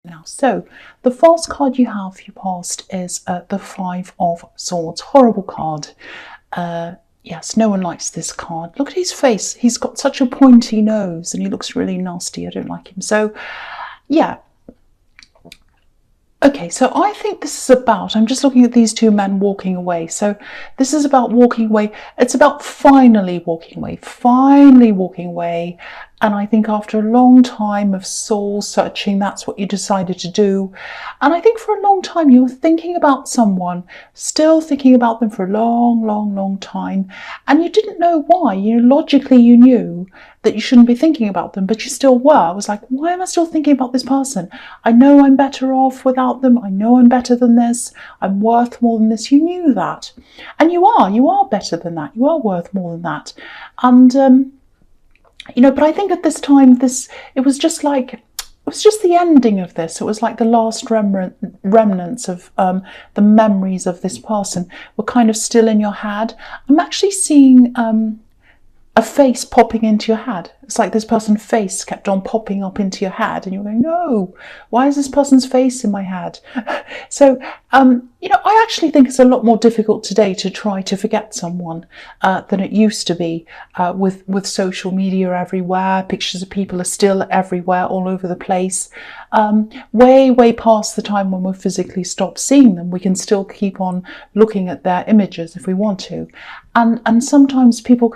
now. So the false card you have for your past is the Five of Swords. Horrible card. Yes, no one likes this card. Look at his face. He's got such a pointy nose and he looks really nasty. I don't like him. So yeah. Okay, so I think this is about, I'm just looking at these two men walking away. So this is about walking away. It's about finally walking away. And I think after a long time of soul searching, that's what you decided to do. And I think for a long time you were thinking about someone, still thinking about them for a long time. And you didn't know why. Logically you knew that you shouldn't be thinking about them, but you still were. I was like, why am I still thinking about this person? I know I'm better off without them. I know I'm better than this. I'm worth more than this. You knew that. And you are better than that. You are worth more than that. And, but I think at this time, it was just the ending of this. It was like the last remnants of the memories of this person were kind of still in your head. I'm actually seeing a face popping into your head. It's like this person's face kept on popping up into your head and you're going, no, why is this person's face in my head? So, I actually think it's a lot more difficult today to try to forget someone than it used to be with social media everywhere. Pictures of people are still everywhere, all over the place. Way past the time when we'll physically stop seeing them. We can still keep on looking at their images if we want to. And sometimes people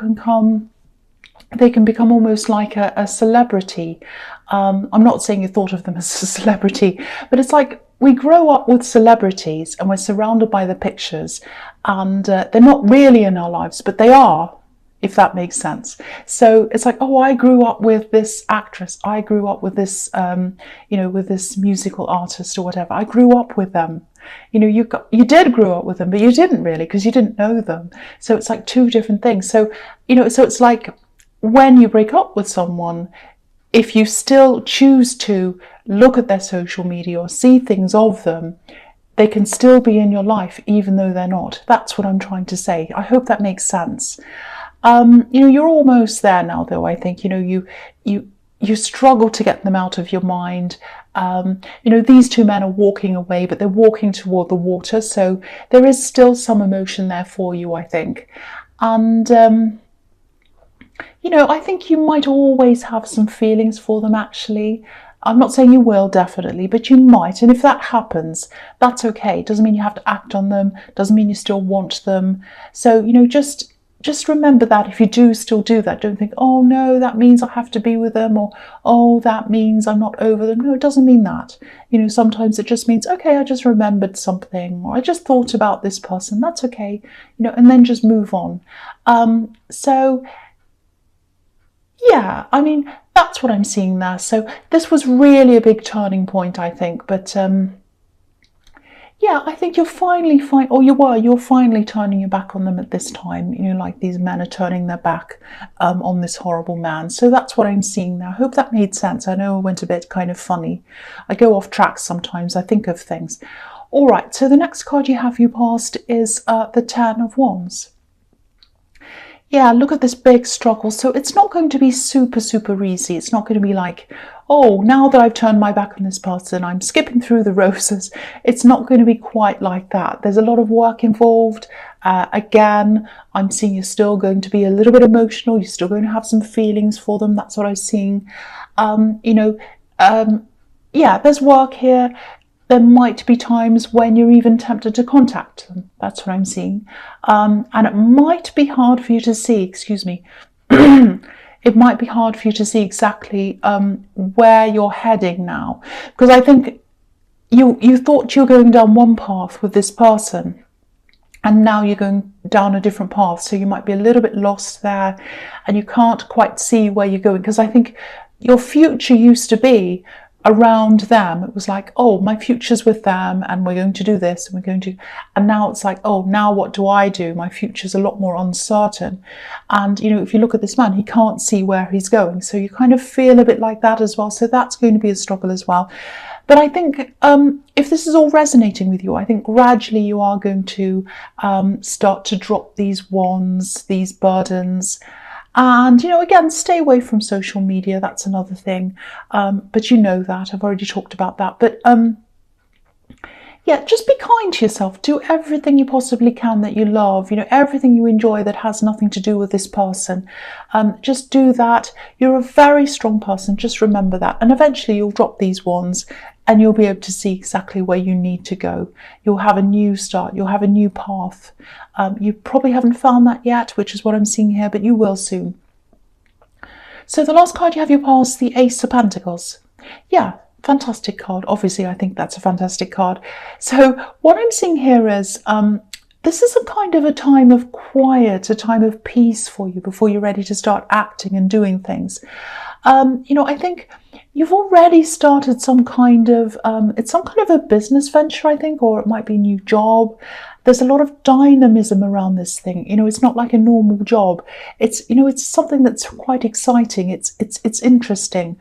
they can become almost like a celebrity. I'm not saying you thought of them as a celebrity, but it's like we grow up with celebrities and we're surrounded by the pictures and they're not really in our lives, but they are, if that makes sense. So it's like, oh, I grew up with this actress. I grew up with this, with this musical artist or whatever. I grew up with them. You did grow up with them, but you didn't really because you didn't know them. So it's like two different things. So, so it's like when you break up with someone, if you still choose to look at their social media or see things of them, they can still be in your life even though they're not. That's what I'm trying to say. I hope that makes sense. You're almost there now, though. I think, you struggle to get them out of your mind. These two men are walking away, but they're walking toward the water. So there is still some emotion there for you, I think. And, I think you might always have some feelings for them, actually. I'm not saying you will, definitely, but you might. And if that happens, that's okay. It doesn't mean you have to act on them. It doesn't mean you still want them. So, just remember that if you do still do that, don't think, oh no, that means I have to be with them, or oh, that means I'm not over them. No, it doesn't mean that. Sometimes it just means, okay, I just remembered something, or I just thought about this person. That's okay, and then just move on. So yeah, that's what I'm seeing there. So this was really a big turning point, I think. But yeah, I think you're finally you're finally turning your back on them at this time. Like these men are turning their back on this horrible man. So that's what I'm seeing now. I hope that made sense. I know I went a bit kind of funny. I go off track sometimes. I think of things. All right, so the next card you have for your past is the Ten of Wands. Yeah, look at this big struggle. So it's not going to be super easy. It's not going to be like, oh, now that I've turned my back on this person, I'm skipping through the roses. It's not going to be quite like that. There's a lot of work involved. Again, I'm seeing you're still going to be a little bit emotional. You're still going to have some feelings for them. That's what I'm seeing. Yeah, there's work here. There might be times when you're even tempted to contact them. That's what I'm seeing. And it might be hard for you to see, it might be hard for you to see exactly where you're heading now. Because I think you thought you were going down one path with this person, and now you're going down a different path. So you might be a little bit lost there, and you can't quite see where you're going. Because I think your future used to be around them. It was like, oh, my future's with them and we're going to do this and now it's like, oh, now what do I do? My future's a lot more uncertain. And if you look at this man, he can't see where he's going, so you kind of feel a bit like that as well. So that's going to be a struggle as well. But I think if this is all resonating with you, I think gradually you are going to start to drop these wands, these burdens, And, again, stay away from social media. That's another thing. But you know that. I've already talked about that. But yeah, just be kind to yourself. Do everything you possibly can that you love, everything you enjoy that has nothing to do with this person. Just do that. You're a very strong person. Just remember that. And eventually you'll drop these wands and you'll be able to see exactly where you need to go. You'll have a new start. You'll have a new path. You probably haven't found that yet, which is what I'm seeing here, but you will soon. So the last card you have your pile is the Ace of Pentacles. Yeah. Fantastic card. Obviously, I think that's a fantastic card. So what I'm seeing here is this is a kind of a time of quiet, a time of peace for you before you're ready to start acting and doing things. I think you've already started some kind of, it's some kind of a business venture, I think, or it might be a new job. There's a lot of dynamism around this thing. It's not like a normal job. It's, it's something that's quite exciting. It's interesting.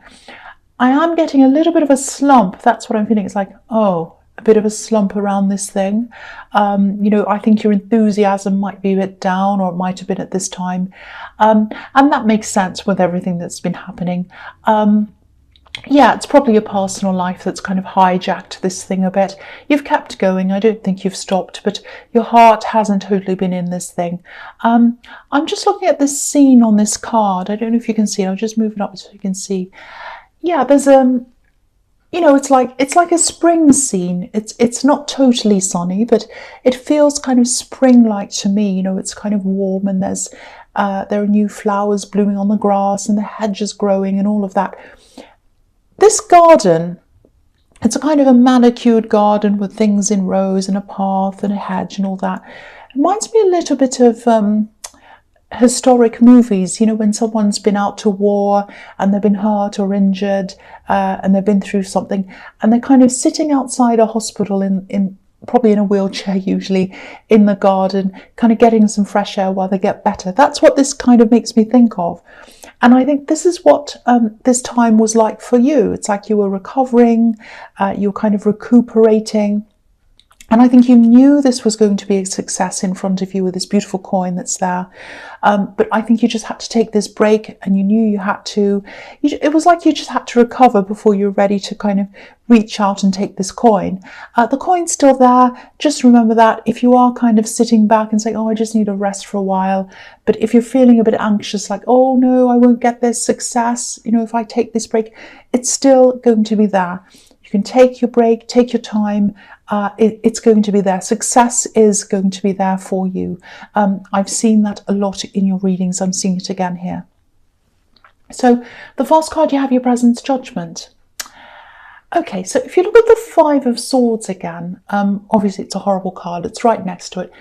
I am getting a little bit of a slump. That's what I'm feeling. It's like, a bit of a slump around this thing. I think your enthusiasm might be a bit down, or it might have been at this time. And that makes sense with everything that's been happening. Yeah, it's probably your personal life that's kind of hijacked this thing a bit. You've kept going. I don't think you've stopped, but your heart hasn't totally been in this thing. I'm just looking at this scene on this card. I don't know if you can see it. I'll just move it up so you can see. Yeah, there's it's like a spring scene. It's not totally sunny, but it feels kind of spring-like to me. It's kind of warm, and there are new flowers blooming on the grass, and the hedges growing, and all of that. This garden, it's a kind of a manicured garden with things in rows and a path and a hedge and all that. It reminds me a little bit of historic movies, when someone's been out to war and they've been hurt or injured and they've been through something, and they're kind of sitting outside a hospital in probably in a wheelchair, usually in the garden, kind of getting some fresh air while they get better. That's what this kind of makes me think of. And I think this is what this time was like for you. It's like you were recovering, you were kind of recuperating. And I think you knew this was going to be a success in front of you with this beautiful coin that's there. But I think you just had to take this break, and you knew you had to, it was like you just had to recover before you're ready to kind of reach out and take this coin. The coin's still there. Just remember that if you are kind of sitting back and saying, I just need a rest for a while. But if you're feeling a bit anxious, like, oh no, I won't get this success, if I take this break, it's still going to be there. You can take your break, take your time. It's going to be there. Success is going to be there for you. I've seen that a lot in your readings. I'm seeing it again here. So the first card you have your presence, Judgment. Okay, so if you look at the Five of Swords again, obviously it's a horrible card. It's right next to it.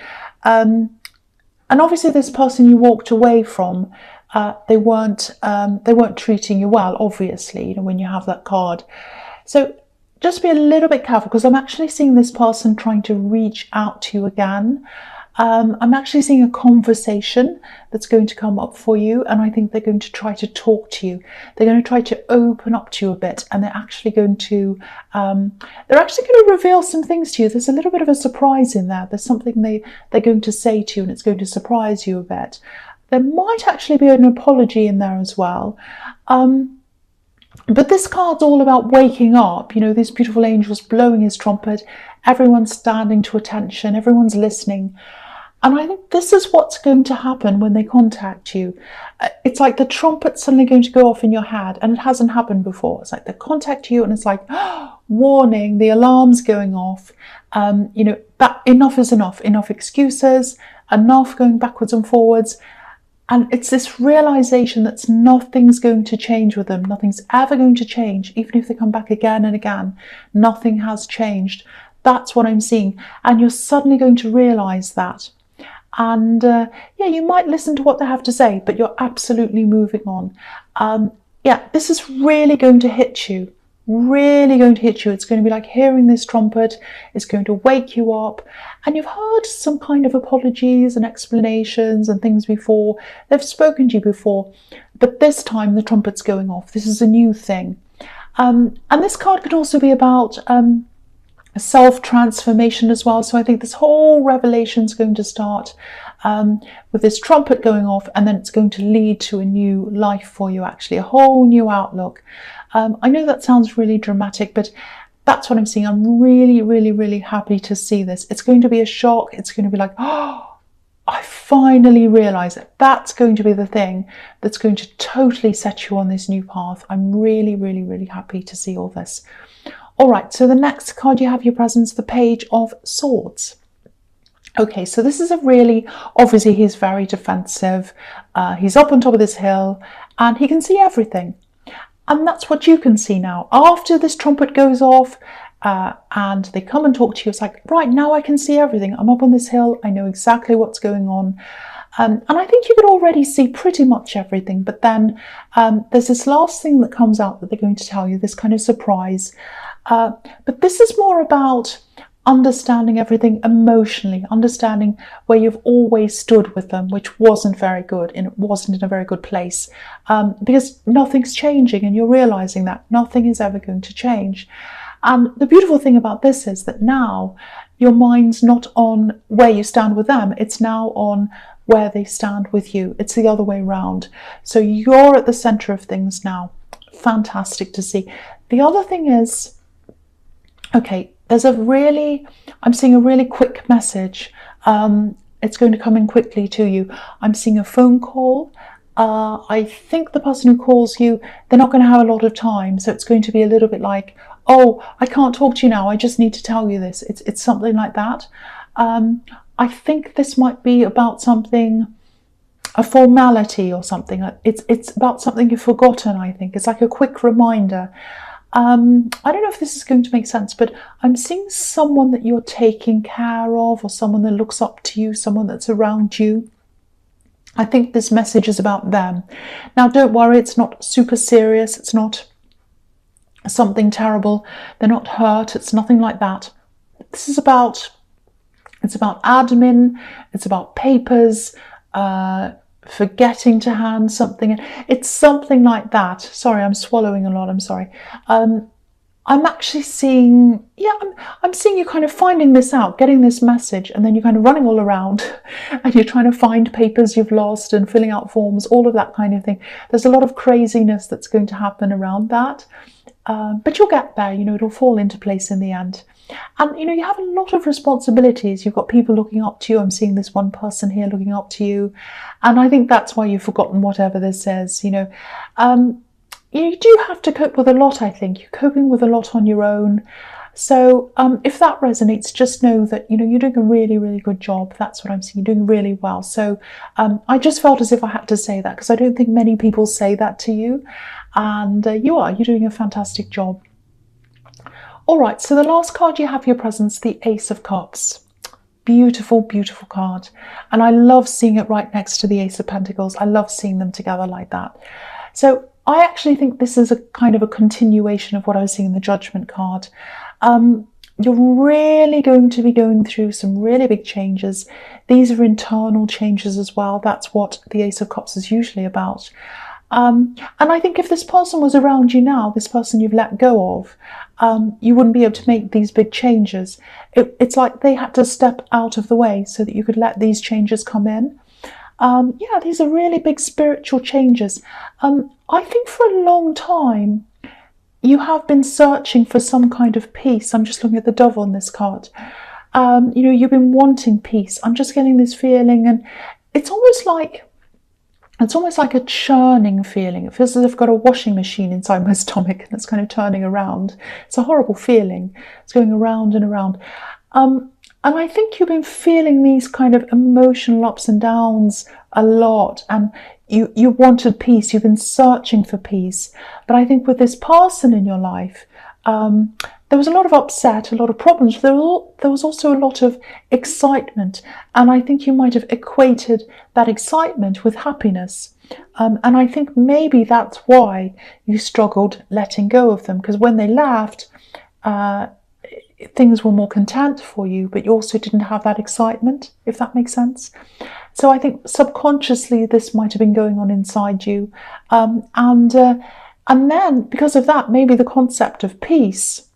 And obviously this person you walked away from, they weren't treating you well, obviously, when you have that card. So just be a little bit careful, because I'm actually seeing this person trying to reach out to you again. I'm actually seeing a conversation that's going to come up for you, and I think they're going to try to talk to you. They're going to try to open up to you a bit, and they're actually going to reveal some things to you. There's a little bit of a surprise in there. There's something they're going to say to you, and it's going to surprise you a bit. There might actually be an apology in there as well. But this card's all about waking up, these beautiful angels blowing his trumpet, everyone's standing to attention, everyone's listening. And I think this is what's going to happen when they contact you. It's like the trumpet's suddenly going to go off in your head, and it hasn't happened before. It's like they contact you and it's like, warning, the alarm's going off. That enough is enough. Enough excuses, enough going backwards and forwards. And it's this realization that nothing's going to change with them. Nothing's ever going to change. Even if they come back again and again, nothing has changed. That's what I'm seeing. And you're suddenly going to realize that. And you might listen to what they have to say, but you're absolutely moving on. This is really going to hit you. Really going to hit you. It's going to be like hearing this trumpet. It's going to wake you up. And you've heard some kind of apologies and explanations and things before. They've spoken to you before. But this time the trumpet's going off. This is a new thing. And this card could also be about self-transformation as well. So I think this whole revelation is going to start. with this trumpet going off, and then it's going to lead to a new life for you, actually, a whole new outlook. I know that sounds really dramatic, but that's what I'm seeing. I'm really, really, really happy to see this. It's going to be a shock. It's going to be like, oh, I finally realise that that's going to be the thing that's going to totally set you on this new path. I'm really, really, really happy to see all this. All right, so the next card you have your presence, the Page of Swords. Okay, so this is a really, obviously he's very defensive. He's up on top of this hill and he can see everything. And that's what you can see now. After this trumpet goes off, and they come and talk to you, it's like, right, now I can see everything. I'm up on this hill. I know exactly what's going on. And I think you could already see pretty much everything. But then there's this last thing that comes out that they're going to tell you, this kind of surprise. But this is more about understanding everything emotionally, understanding where you've always stood with them, which wasn't very good, and it wasn't in a very good place, because nothing's changing, and you're realizing that nothing is ever going to change. And the beautiful thing about this is that now your mind's not on where you stand with them, it's now on where they stand with you. It's the other way around. So you're at the center of things now. Fantastic to see. The other thing is, okay, I'm seeing a really quick message. It's going to come in quickly to you. I'm seeing a phone call. I think the person who calls you, they're not going to have a lot of time. So it's going to be a little bit like, oh, I can't talk to you now. I just need to tell you this. It's something like that. I think this might be about something, a formality or something. It's about something you've forgotten, I think. It's like a quick reminder. I don't know if this is going to make sense, but I'm seeing someone that you're taking care of, or someone that looks up to you, someone that's around you. I think this message is about them. Now, don't worry, it's not super serious. It's not something terrible. They're not hurt. It's nothing like that. This is about, it's about admin. It's about papers, forgetting to hand something. It's something like that. Sorry, I'm swallowing a lot. I'm sorry. I'm actually seeing, I'm seeing you kind of finding this out, getting this message, and then you're kind of running all around and you're trying to find papers you've lost and filling out forms, all of that kind of thing. There's a lot of craziness that's going to happen around that. But you'll get there, it'll fall into place in the end. And, you have a lot of responsibilities. You've got people looking up to you. I'm seeing this one person here looking up to you. And I think that's why you've forgotten whatever this says, You do have to cope with a lot, I think. You're coping with a lot on your own. So if that resonates, just know that, you're doing a really, really good job. That's what I'm seeing. You're doing really well. So I just felt as if I had to say that, because I don't think many people say that to you. And you're doing a fantastic job. All right, so the last card you have for your presence, the Ace of Cups. Beautiful, beautiful card. And I love seeing it right next to the Ace of Pentacles. I love seeing them together like that. So I actually think this is a kind of a continuation of what I was seeing in the Judgment card. You're really going to be going through some really big changes. These are internal changes as well. That's what the Ace of Cups is usually about. And I think if this person was around you now, this person you've let go of, you wouldn't be able to make these big changes. It's like they had to step out of the way so that you could let these changes come in. These are really big spiritual changes. I think for a long time, you have been searching for some kind of peace. I'm just looking at the Dove on this card. You've been wanting peace. I'm just getting this feeling, and it's almost like a churning feeling. It feels as if I've got a washing machine inside my stomach and it's kind of turning around. It's a horrible feeling. It's going around and around. And I think you've been feeling these kind of emotional ups and downs a lot. And you wanted peace. You've been searching for peace. But I think with this person in your life, there was a lot of upset, a lot of problems. There was also a lot of excitement. And I think you might have equated that excitement with happiness. And I think maybe that's why you struggled letting go of them. Because when they left, things were more content for you, but you also didn't have that excitement, if that makes sense. So I think subconsciously this might have been going on inside you. And then because of that, maybe the concept of peace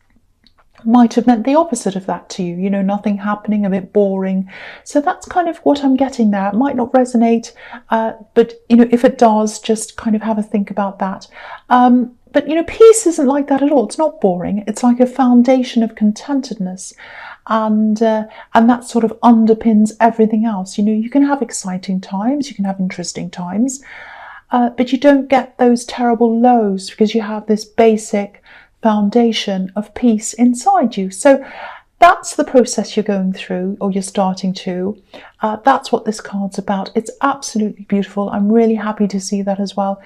might have meant the opposite of that to you, you know, nothing happening, a bit boring. So that's kind of what I'm getting there. It might not resonate, but, you know, if it does, just kind of have a think about that. But, you know, peace isn't like that at all. It's not boring. It's like a foundation of contentedness. And that sort of underpins everything else. You know, you can have exciting times, you can have interesting times, but you don't get those terrible lows because you have this basic foundation of peace inside you. So that's the process you're going through, or you're starting to. That's what this card's about. It's absolutely beautiful. I'm really happy to see that as well.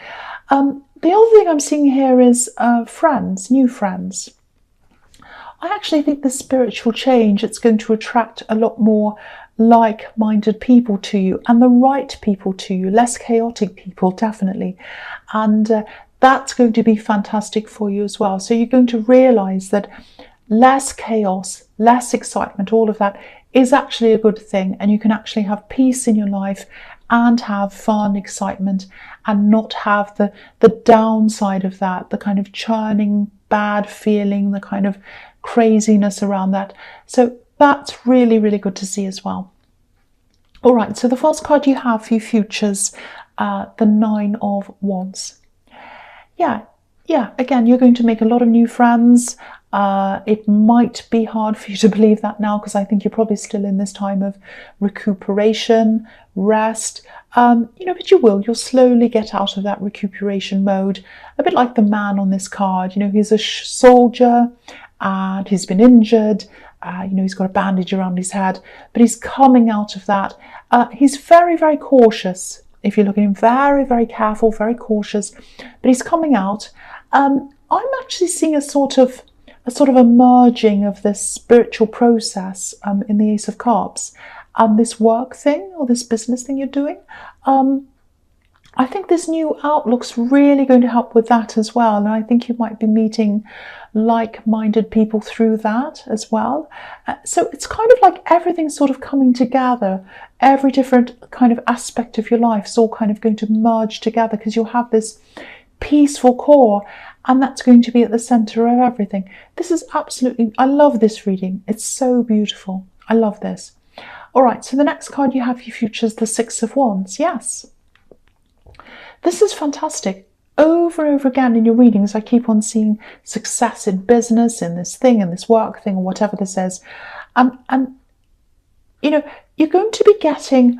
The other thing I'm seeing here is friends, new friends. I actually think the spiritual change, it's going to attract a lot more like-minded people to you, and the right people to you, less chaotic people, definitely. And that's going to be fantastic for you as well. So you're going to realize that less chaos, less excitement, all of that is actually a good thing, and you can actually have peace in your life and have fun, excitement, and not have the downside of that, the kind of churning bad feeling, the kind of craziness around that. So that's really, really good to see as well. All right, so the first card you have for your futures, the Nine of Wands. Yeah, again, you're going to make a lot of new friends. It might be hard for you to believe that now, because I think you're probably still in this time of recuperation, rest, you know, but you'll slowly get out of that recuperation mode, a bit like the man on this card. You know, he's a soldier and he's been injured, you know, he's got a bandage around his head, but he's coming out of that. He's very, very cautious. If you look at him, very, very careful, very cautious, but he's coming out. I'm actually seeing a sort of a merging of this spiritual process in the Ace of Cups and this work thing, or this business thing you're doing. I think this new outlook's really going to help with that as well, and I think you might be meeting like-minded people through that as well. So it's kind of like everything's sort of coming together. Every different kind of aspect of your life is all kind of going to merge together, because you'll have this peaceful core, and that's going to be at the center of everything. This is absolutely, I love this reading. It's so beautiful. I love this. All right, so the next card you have for your futures, the Six of Wands. Yes, this is fantastic. Over and over again in your readings, I keep on seeing success in business, in this thing, in this work thing, or whatever this is. And you know, you're going to be getting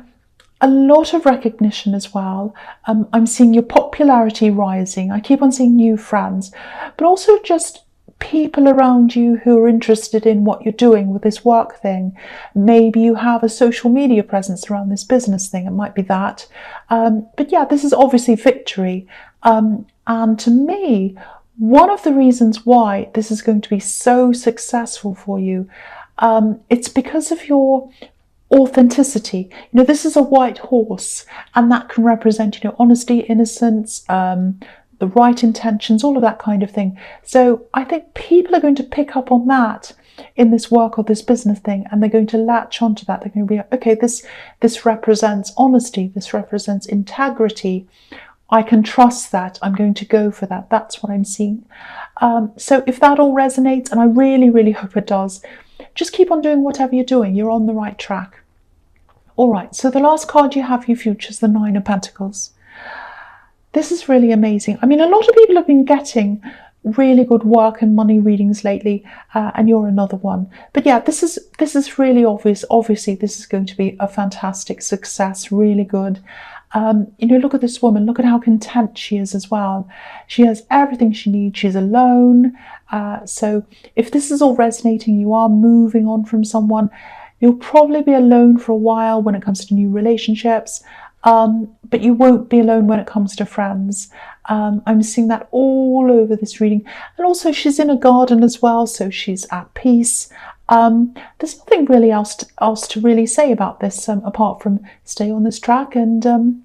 a lot of recognition as well. I'm seeing your popularity rising. I keep on seeing new friends, but also just people around you who are interested in what you're doing with this work thing. Maybe you have a social media presence around this business thing. It might be that. But yeah, this is obviously victory. And to me, one of the reasons why this is going to be so successful for you, it's because of your authenticity. You know, this is a white horse, and that can represent, you know, honesty, innocence, the right intentions, all of that kind of thing. So I think people are going to pick up on that in this work or this business thing, and they're going to latch onto that. They're going to be like, okay, this represents honesty, this represents integrity. I can trust that. I'm going to go for that. That's what I'm seeing. So if that all resonates, and I really, really hope it does, just keep on doing whatever you're doing. You're on the right track. All right, so the last card you have for your futures, the Nine of Pentacles. This is really amazing. I mean, a lot of people have been getting really good work and money readings lately, and you're another one. But yeah, this is really obvious. Obviously, this is going to be a fantastic success, really good. You know, look at this woman. Look at how content she is as well. She has everything she needs. She's alone. So if this is all resonating, you are moving on from someone. You'll probably be alone for a while when it comes to new relationships. But you won't be alone when it comes to friends. I'm seeing that all over this reading. And also she's in a garden as well, so she's at peace. There's nothing really else to really say about this, apart from stay on this track and